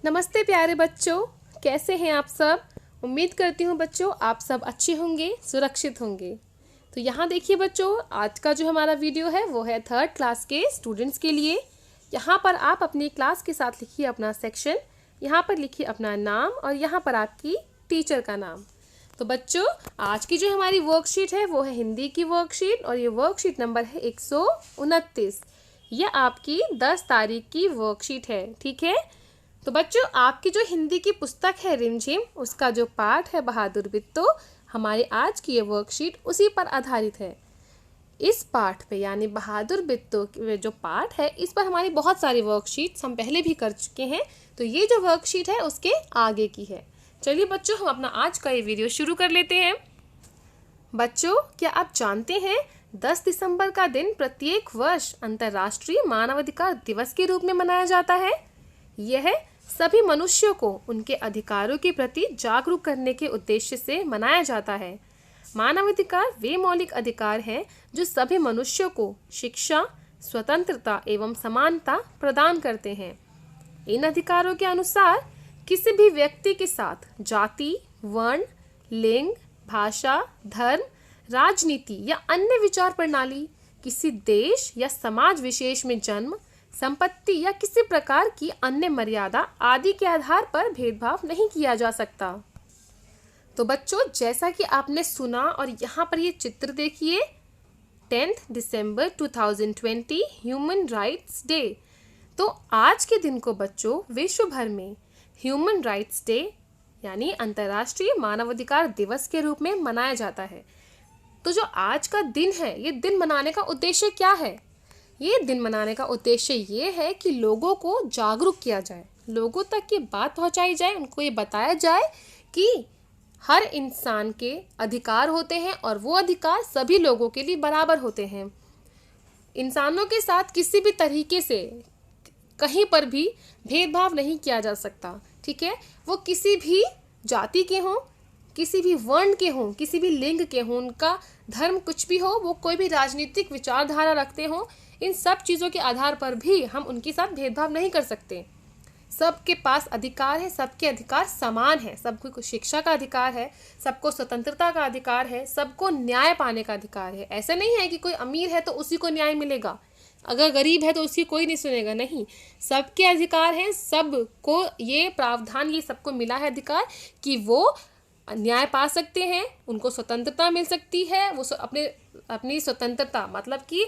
नमस्ते प्यारे बच्चों, कैसे हैं आप सब। उम्मीद करती हूँ बच्चों आप सब अच्छे होंगे, सुरक्षित होंगे। तो यहाँ देखिए बच्चों, आज का जो हमारा वीडियो है वो है 3rd क्लास के स्टूडेंट्स के लिए। यहाँ पर आप अपनी क्लास के साथ लिखिए अपना सेक्शन, यहाँ पर लिखिए अपना नाम और यहाँ पर आपकी टीचर का नाम। तो बच्चों, आज की जो हमारी वर्कशीट है वो है हिंदी की वर्कशीट और ये वर्कशीट नंबर है 129। यह आपकी 10 तारीख की वर्कशीट है, ठीक है। तो बच्चों, आपकी जो हिंदी की पुस्तक है रिमझिम, उसका जो पाठ है बहादुर बिट्टो, हमारी आज की ये वर्कशीट उसी पर आधारित है। इस पाठ पे यानी बहादुर बिट्टो जो पाठ है, इस पर हमारी बहुत सारी वर्कशीट्स हम पहले भी कर चुके हैं। तो ये जो वर्कशीट है उसके आगे की है। चलिए बच्चों, हम अपना आज का ये वीडियो शुरू कर लेते हैं। बच्चों, क्या आप जानते हैं 10 दिसंबर का दिन प्रत्येक वर्ष अंतर्राष्ट्रीय मानवाधिकार दिवस के रूप में मनाया जाता है। यह सभी मनुष्यों को उनके अधिकारों के प्रति जागरूक करने के उद्देश्य से मनाया जाता है। मानवाधिकार वे मौलिक अधिकार हैं जो सभी मनुष्यों को शिक्षा, स्वतंत्रता एवं समानता प्रदान करते हैं। इन अधिकारों के अनुसार किसी भी व्यक्ति के साथ जाति, वर्ण, लिंग, भाषा, धर्म, राजनीति या अन्य विचार प्रणाली, किसी देश या समाज विशेष में जन्म, संपत्ति या किसी प्रकार की अन्य मर्यादा आदि के आधार पर भेदभाव नहीं किया जा सकता। तो बच्चों, जैसा कि आपने सुना और यहाँ पर ये चित्र देखिए, 10 दिसंबर 2020 ह्यूमन राइट्स डे। तो आज के दिन को बच्चों विश्व भर में ह्यूमन राइट्स डे यानी अंतर्राष्ट्रीय मानवाधिकार दिवस के रूप में मनाया जाता है। तो जो आज का दिन है, ये दिन मनाने का उद्देश्य क्या है? ये दिन मनाने का उद्देश्य ये है कि लोगों को जागरूक किया जाए, लोगों तक ये बात पहुंचाई जाए, उनको ये बताया जाए कि हर इंसान के अधिकार होते हैं और वो अधिकार सभी लोगों के लिए बराबर होते हैं। इंसानों के साथ किसी भी तरीके से कहीं पर भी भेदभाव नहीं किया जा सकता, ठीक है। वो किसी भी जाति के हों, किसी भी वर्ण के हों, किसी भी लिंग के हों, उनका धर्म कुछ भी हो, वो कोई भी राजनीतिक विचारधारा रखते हों, इन सब चीज़ों के आधार पर भी हम उनके साथ भेदभाव नहीं कर सकते। सबके पास अधिकार है, सबके अधिकार समान है, सबको शिक्षा का अधिकार है, सबको स्वतंत्रता का अधिकार है, सबको न्याय पाने का अधिकार है। ऐसा नहीं है कि कोई अमीर है तो उसी को न्याय मिलेगा, अगर गरीब है तो उसकी कोई नहीं सुनेगा, नहीं। सबके अधिकार हैं, सबको ये प्रावधान, ये सबको मिला है अधिकार कि वो न्याय पा सकते हैं, उनको स्वतंत्रता मिल सकती है। वो अपनी स्वतंत्रता मतलब कि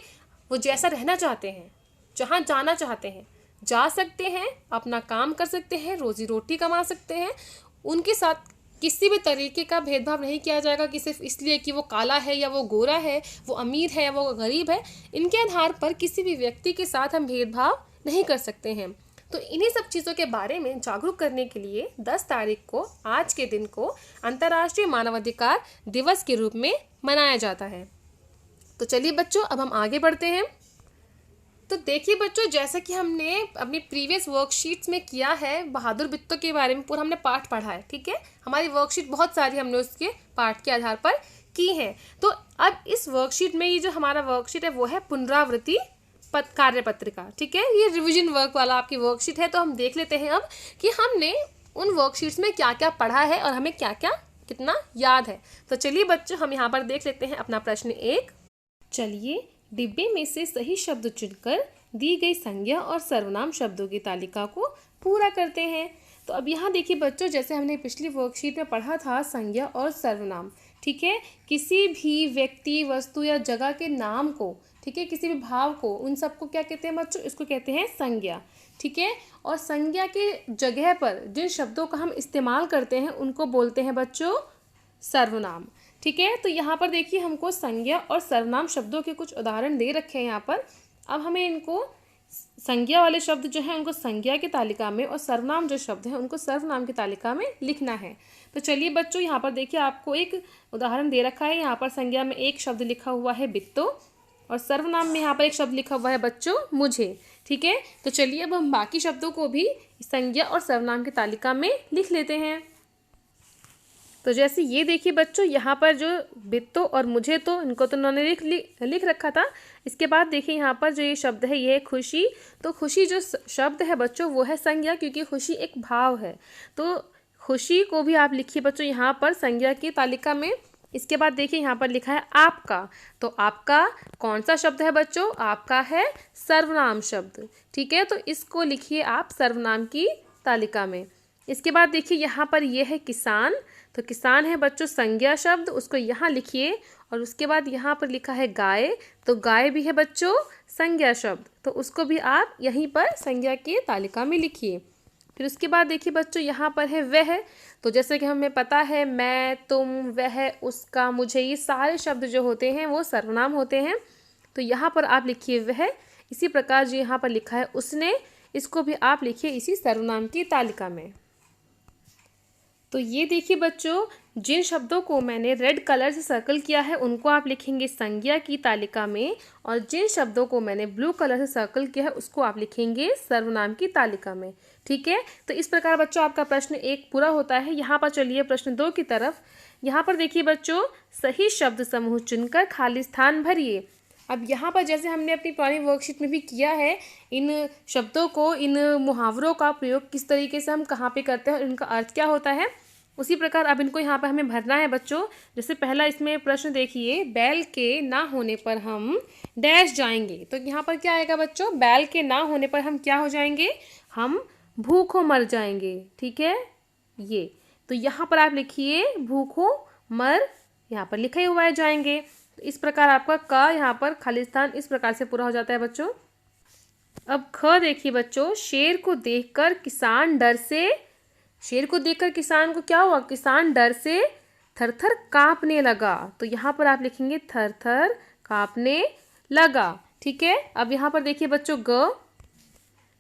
वो जैसा रहना चाहते हैं, जहाँ जाना चाहते हैं जा सकते हैं, अपना काम कर सकते हैं, रोजी रोटी कमा सकते हैं। उनके साथ किसी भी तरीके का भेदभाव नहीं किया जाएगा कि सिर्फ इसलिए कि वो काला है या वो गोरा है, वो अमीर है या वो गरीब है। इनके आधार पर किसी भी व्यक्ति के साथ हम भेदभाव नहीं कर सकते हैं। तो इन्हीं सब चीज़ों के बारे में जागरूक करने के लिए 10 तारीख को, आज के दिन को अंतर्राष्ट्रीय मानवाधिकार दिवस के रूप में मनाया जाता है। तो चलिए बच्चों, अब हम आगे बढ़ते हैं। तो देखिए बच्चों, जैसा कि हमने अपनी प्रीवियस वर्कशीट्स में किया है, बहादुर बिट्टो के बारे में पूरा हमने पाठ पढ़ा है, ठीक है। हमारी वर्कशीट बहुत सारी हमने उसके पाठ के आधार पर की है। तो अब इस वर्कशीट में ये जो हमारा वर्कशीट है वो है पुनरावृत्ति कार्यपत्रिका, ठीक है। ये रिविजन वर्क वाला आपकी वर्कशीट है। तो हम देख लेते हैं अब कि हमने उन वर्कशीट्स में क्या क्या पढ़ा है और हमें क्या क्या कितना याद है। तो चलिए बच्चों, हम यहाँ पर देख लेते हैं अपना प्रश्न 1। चलिए डिब्बे में से सही शब्द चुनकर दी गई संज्ञा और सर्वनाम शब्दों की तालिका को पूरा करते हैं। तो अब यहाँ देखिए बच्चों, जैसे हमने पिछली वर्कशीट में पढ़ा था संज्ञा और सर्वनाम, ठीक है। किसी भी व्यक्ति, वस्तु या जगह के नाम को, ठीक है, किसी भी भाव को, उन सबको क्या कहते हैं बच्चों? इसको कहते हैं संज्ञा, ठीक है। और संज्ञा के जगह पर जिन शब्दों का हम इस्तेमाल करते हैं उनको बोलते हैं बच्चों सर्वनाम, ठीक है। तो यहाँ पर देखिए हमको संज्ञा और सर्वनाम शब्दों के कुछ उदाहरण दे रखे हैं यहाँ पर। अब हमें इनको संज्ञा वाले शब्द जो हैं उनको संज्ञा की तालिका में और सर्वनाम जो शब्द हैं उनको सर्वनाम की तालिका में लिखना है। तो चलिए बच्चों, यहाँ पर देखिए आपको एक उदाहरण दे रखा है। यहाँ पर संज्ञा में एक शब्द लिखा हुआ है बिट्टो और सर्वनाम में यहाँ पर एक शब्द लिखा हुआ है बच्चों मुझे, ठीक है। तो चलिए अब हम बाकी शब्दों को भी संज्ञा और सर्वनाम की तालिका में लिख लेते हैं। तो जैसे ये देखिए बच्चों, यहाँ पर जो बित्तो और मुझे तो, इनको तो उन्होंने लिख रखा था। इसके बाद देखिए यहाँ पर जो ये शब्द है ये है खुशी। तो खुशी जो शब्द है बच्चों वो है संज्ञा, क्योंकि खुशी एक भाव है। तो खुशी को भी आप लिखिए बच्चों यहाँ पर संज्ञा की तालिका में। इसके बाद देखिए यहाँ पर लिखा है आपका। तो आपका कौन सा शब्द है बच्चों? आपका है सर्वनाम शब्द। ठीक है, तो इसको लिखिए आप सर्वनाम की तालिका में। इसके बाद देखिए यहाँ पर ये है किसान। तो किसान है बच्चों संज्ञा शब्द, उसको यहाँ लिखिए। और उसके बाद यहाँ पर लिखा है गाय। तो गाय भी है बच्चों संज्ञा शब्द, तो उसको भी आप यहीं पर संज्ञा की तालिका में लिखिए। फिर उसके बाद देखिए बच्चों यहाँ पर है वह। तो जैसे कि हमें पता है मैं, तुम, वह, उसका, मुझे, ये सारे शब्द जो होते हैं वो सर्वनाम होते हैं। तो यहाँ पर आप लिखिए वह। इसी प्रकार जो यहाँ पर लिखा है उसने, इसको भी आप लिखिए इसी सर्वनाम की तालिका में। तो ये देखिए बच्चों, जिन शब्दों को मैंने रेड कलर से सर्कल किया है उनको आप लिखेंगे संज्ञा की तालिका में, और जिन शब्दों को मैंने ब्लू कलर से सर्कल किया है उसको आप लिखेंगे सर्वनाम की तालिका में। ठीक है, तो इस प्रकार बच्चों आपका प्रश्न 1 पूरा होता है। यहाँ पर चलिए प्रश्न 2 की तरफ। यहाँ पर देखिए बच्चों, सही शब्द समूह चुनकर खाली स्थान भरिए। अब यहाँ पर जैसे हमने अपनी पुरानी वर्कशीट में भी किया है, इन शब्दों को, इन मुहावरों का प्रयोग किस तरीके से हम कहाँ पे करते हैं और इनका अर्थ क्या होता है, उसी प्रकार अब इनको यहाँ पर हमें भरना है बच्चों। जैसे पहला इसमें प्रश्न देखिए, बैल के ना होने पर हम डैश जाएंगे। तो यहाँ पर क्या आएगा बच्चों? बैल के ना होने पर हम क्या हो जाएंगे? हम भूखों मर जाएंगे। ठीक है, ये तो यहाँ पर आप लिखिए भूखों मर, यहाँ पर लिखा ही हुआ है जाएंगे। तो इस प्रकार आपका क यहाँ पर खालिस्तान इस प्रकार से पूरा हो जाता है बच्चों। अब ख देखिए बच्चों, शेर को देखकर किसान डर से, शेर को देखकर किसान को क्या हुआ? किसान डर से थरथर कांपने लगा। तो यहाँ पर आप लिखेंगे थरथर कांपने लगा। ठीक है, अब यहाँ पर देखिए बच्चों ग।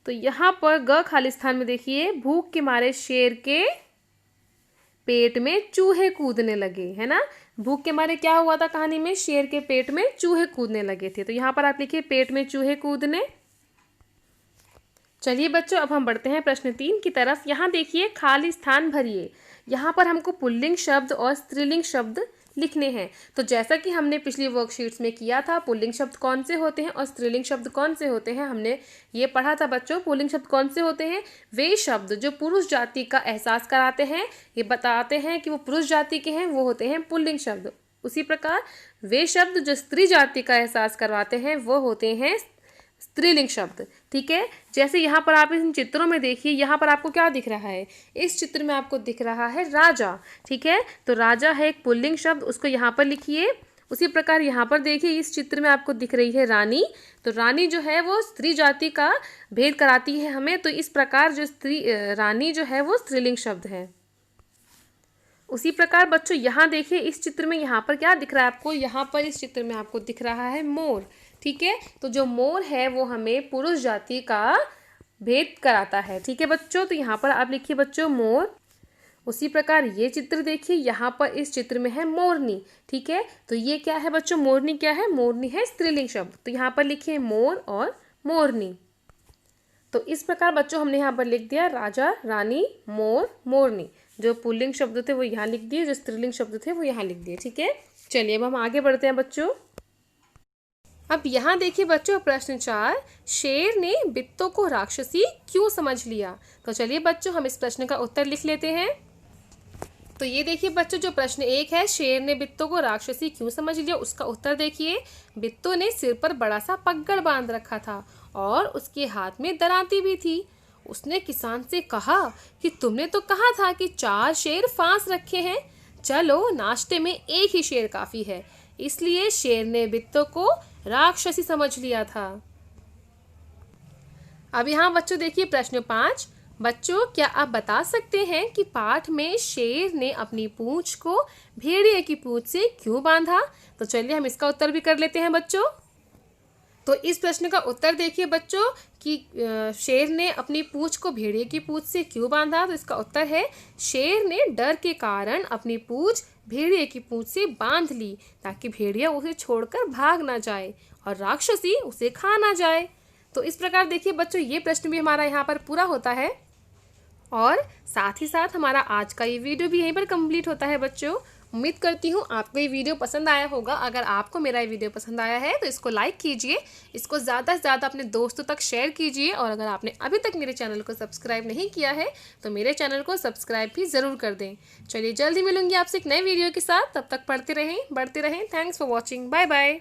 तो यहाँ पर ग खालिस्तान में देखिए, भूख के मारे शेर के पेट में चूहे कूदने लगे, है ना। भूख के मारे क्या हुआ था कहानी में? शेर के पेट में चूहे कूदने लगे थे। तो यहाँ पर आप लिखिए पेट में चूहे कूदने। चलिए बच्चों, अब हम बढ़ते हैं प्रश्न 3 की तरफ। यहाँ देखिए खाली स्थान भरिए। यहाँ पर हमको पुल्लिंग शब्द और स्त्रीलिंग शब्द लिखने हैं। तो जैसा कि हमने पिछली वर्कशीट्स में किया था, पुल्लिंग शब्द कौन से होते हैं और स्त्रीलिंग शब्द कौन से होते हैं, हमने ये पढ़ा था बच्चों। पुल्लिंग शब्द कौन से होते हैं? वे शब्द जो पुरुष जाति का एहसास कराते हैं, ये बताते हैं कि वो पुरुष जाति के हैं, वो होते हैं पुल्लिंग शब्द। उसी प्रकार वे शब्द जो स्त्री जाति का एहसास करवाते हैं वो होते हैं स्त्रीलिंग शब्द। ठीक है, जैसे यहाँ पर आप इन चित्रों में देखिए, यहाँ पर आपको क्या दिख रहा है? इस चित्र में आपको दिख रहा है राजा। ठीक है, तो राजा है एक पुल्लिंग शब्द, उसको यहाँ पर लिखिए। उसी प्रकार यहाँ पर देखिए, इस चित्र में आपको दिख रही है रानी। तो रानी जो है वो स्त्री जाति का भेद कराती है हमें। तो इस प्रकार जो रानी जो है वो स्त्रीलिंग शब्द है। उसी प्रकार बच्चों यहाँ देखिए, इस चित्र में यहाँ पर क्या दिख रहा है आपको? यहाँ पर इस चित्र में आपको दिख रहा है मोर। ठीक है, तो जो मोर है वो हमें पुरुष जाति का भेद कराता है। ठीक है बच्चों, तो यहाँ पर आप लिखिए बच्चों मोर। उसी प्रकार ये चित्र देखिए, यहाँ पर इस चित्र में है मोरनी। ठीक है, तो ये क्या है बच्चों? मोरनी क्या है? मोरनी है स्त्रीलिंग शब्द। तो यहाँ पर लिखिए मोर और मोरनी। तो इस प्रकार बच्चों हमने यहाँ पर लिख दिया राजा, रानी, मोर, मोरनी। जो पुल्लिंग शब्द थे वो यहाँ लिख दिए, जो स्त्रीलिंग शब्द थे वो यहाँ लिख दिए। ठीक है, चलिए अब हम आगे बढ़ते हैं बच्चों। अब यहाँ देखिए बच्चों प्रश्न 4, शेर ने बित्तों को राक्षसी क्यों समझ लिया? तो चलिए बच्चों हम इस प्रश्न का उत्तर लिख लेते हैं। तो ये देखिए बच्चों, जो प्रश्न 1 है, शेर ने बित्तों को राक्षसी क्यों समझ लिया, उसका उत्तर देखिए। बित्तों ने सिर पर बड़ा सा पगड़ बांध रखा था और उसके हाथ में दरांती भी थी। उसने किसान से कहा कि तुमने तो कहा था कि 4 शेर फांस रखे हैं, चलो नाश्ते में एक ही शेर काफी है। इसलिए शेर ने बित्तों को राक्षसी समझ लिया था। अब यहाँ बच्चों देखिए प्रश्न 5, बच्चों क्या आप बता सकते हैं कि पाठ में शेर ने अपनी पूंछ को भेड़िए की पूंछ से क्यों बांधा? तो चलिए हम इसका उत्तर भी कर लेते हैं बच्चों। तो इस प्रश्न का उत्तर देखिए बच्चों कि शेर ने अपनी पूंछ को भेड़िए की पूंछ से क्यों बांधा। तो इसका उत्तर है, शेर ने डर के कारण अपनी पूंछ भेड़िए की पूंछ से बांध ली ताकि भेड़िया उसे छोड़कर भाग ना जाए और राक्षसी उसे खा ना जाए। तो इस प्रकार देखिए बच्चों, ये प्रश्न भी हमारा यहाँ पर पूरा होता है। और साथ ही साथ हमारा आज का ये वीडियो भी यहीं पर कंप्लीट होता है बच्चों। उम्मीद करती हूँ आपको ये वीडियो पसंद आया होगा। अगर आपको मेरा ये वीडियो पसंद आया है तो इसको लाइक कीजिए, इसको ज़्यादा से ज़्यादा अपने दोस्तों तक शेयर कीजिए, और अगर आपने अभी तक मेरे चैनल को सब्सक्राइब नहीं किया है तो मेरे चैनल को सब्सक्राइब भी ज़रूर कर दें। चलिए जल्दी मिलूंगी आपसे एक नए वीडियो के साथ, तब तक पढ़ते रहें, बढ़ते रहें। Thanks for watching, bye bye.